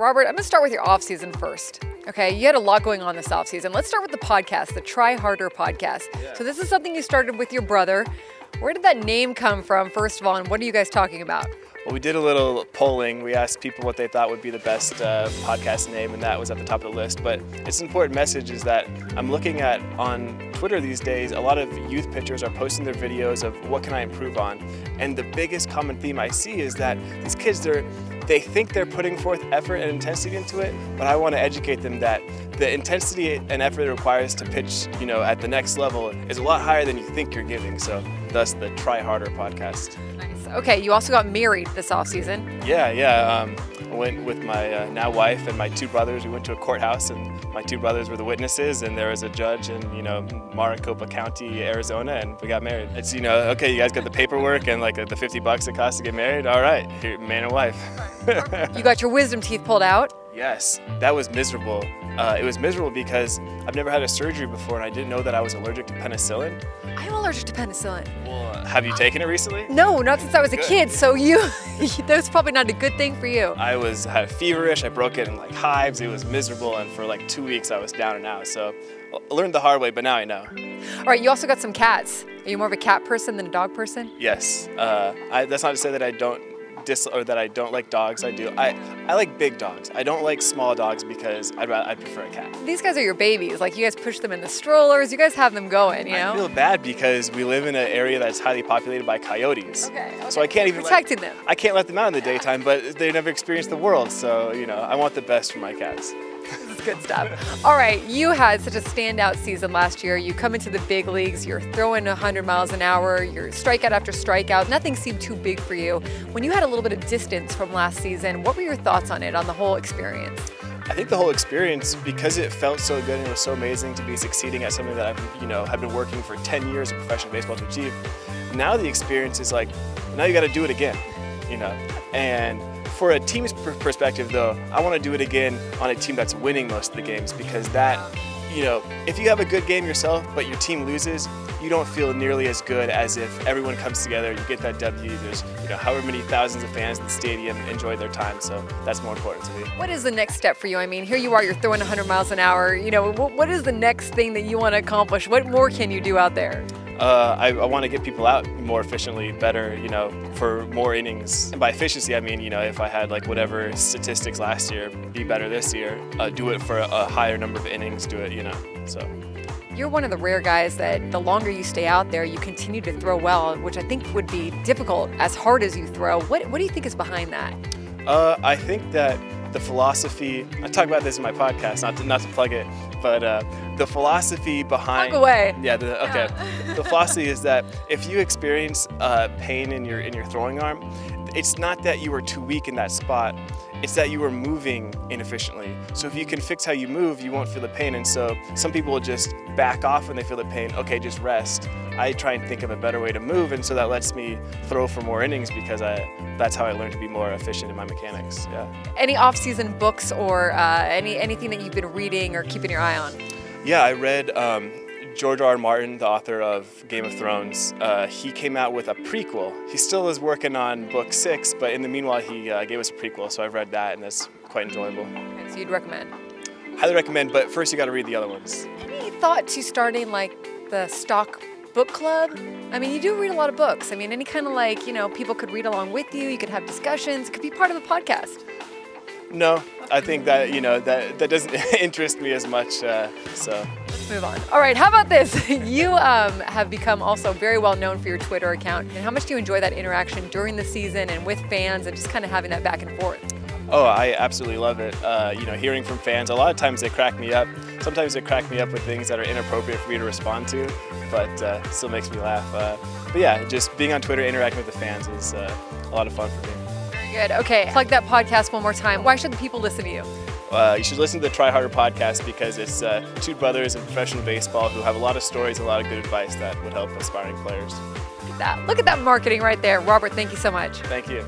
Robert, I'm going to start with your off-season first. Okay, you had a lot going on this off-season. Let's start with the podcast, the Try Harder podcast. Yeah. So this is something you started with your brother. Where did that name come from, first of all, and what are you guys talking about? Well, we did a little polling. We asked people what they thought would be the best podcast name, and that was at the top of the list. But it's an important message is that I'm looking at on Twitter these days, a lot of youth pitchers are posting their videos of what can I improve on. And the biggest common theme I see is that these kids, they think they're putting forth effort and intensity into it, but I want to educate them that the intensity and effort it requires to pitch, at the next level is a lot higher than you think you're giving. So thus the Try Harder podcast. Nice. Okay, you also got married this off-season. Yeah. I went with my now wife and my two brothers. We went to a courthouse, and my two brothers were the witnesses, and there was a judge in, Maricopa County, Arizona, and we got married. It's, okay, you guys got the paperwork and like the $50 it costs to get married. All right, here, man and wife. You got your wisdom teeth pulled out. Yes, that was miserable. It was miserable because I've never had a surgery before, and I didn't know that I was allergic to penicillin. I'm allergic to penicillin. Well, have you taken it recently? No, not since I was a Good. kid, so that's probably not a good thing for you. I had feverish, I broke it in like hives, it was miserable, and for like 2 weeks I was down and out. So I learned the hard way, but now I know. All right, you also got some cats. Are you more of a cat person than a dog person? Yes, that's not to say that I don't like dogs. I do. I like big dogs. I don't like small dogs because I prefer a cat. These guys are your babies. Like, you guys push them in the strollers. You guys have them going, you know? I feel bad because we live in an area that's highly populated by coyotes. Okay. So I can't even protecting them. I can't let them out in the daytime, but they never experienced the world. So, I want the best for my cats. This is good stuff. All right, you had such a standout season last year. You come into the big leagues, you're throwing 100 miles an hour, you're strikeout after strikeout. Nothing seemed too big for you. When you had a little bit of distance from last season, what were your thoughts on it, on the whole experience? I think the whole experience, because it felt so good and it was so amazing to be succeeding at something that I've, have been working for 10 years in professional baseball to achieve. Now the experience is like, now you got to do it again, and for a team's perspective, though, I want to do it again on a team that's winning most of the games, because that, if you have a good game yourself, but your team loses, you don't feel nearly as good as if everyone comes together, you get that W, there's, however many thousands of fans in the stadium enjoyed their time, so that's more important to me. What is the next step for you? I mean, here you are, you're throwing 100 miles an hour, what is the next thing that you want to accomplish? What more can you do out there? I want to get people out more efficiently, better, for more innings. And by efficiency, I mean, if I had like whatever statistics last year, be better this year, do it for a higher number of innings, do it, so. You're one of the rare guys that the longer you stay out there, you continue to throw well, which I think would be difficult as hard as you throw. What do you think is behind that? I think that the philosophy, I talk about this in my podcast, not to plug it, but the philosophy behind... Plug away. Yeah, okay. The philosophy is that if you experience pain in your throwing arm, it's not that you were too weak in that spot, it's that you were moving inefficiently. So if you can fix how you move, you won't feel the pain. And so some people will just back off when they feel the pain. Okay, just rest. I try and think of a better way to move, and so that lets me throw for more innings because that's how I learned to be more efficient in my mechanics. Yeah. Any off-season books or anything that you've been reading or keeping your eye on? Yeah, I read George R. R. Martin, the author of Game of Thrones. He came out with a prequel. He still is working on book 6, but in the meanwhile, he gave us a prequel, so I've read that, and that's quite enjoyable. Okay, so you'd recommend? Highly recommend, but first you got to read the other ones. Any thought to starting like the stock book club? I mean, you do read a lot of books. I mean, any kind of like, people could read along with you, you could have discussions, it could be part of a podcast. No, I think that, that doesn't interest me as much, so. Let's move on. All right, how about this? You have become also very well known for your Twitter account. And how much do you enjoy that interaction during the season and with fans and just kind of having that back and forth? Oh, I absolutely love it. Hearing from fans, a lot of times they crack me up. Sometimes they crack me up with things that are inappropriate for me to respond to, but it still makes me laugh. But yeah, just being on Twitter, interacting with the fans is a lot of fun for me. Very good. Okay, plug that podcast one more time. Why should the people listen to you? You should listen to the Try Harder podcast because it's two brothers in professional baseball who have a lot of stories, a lot of good advice that would help aspiring players. Look at that. Look at that marketing right there. Robert, thank you so much. Thank you.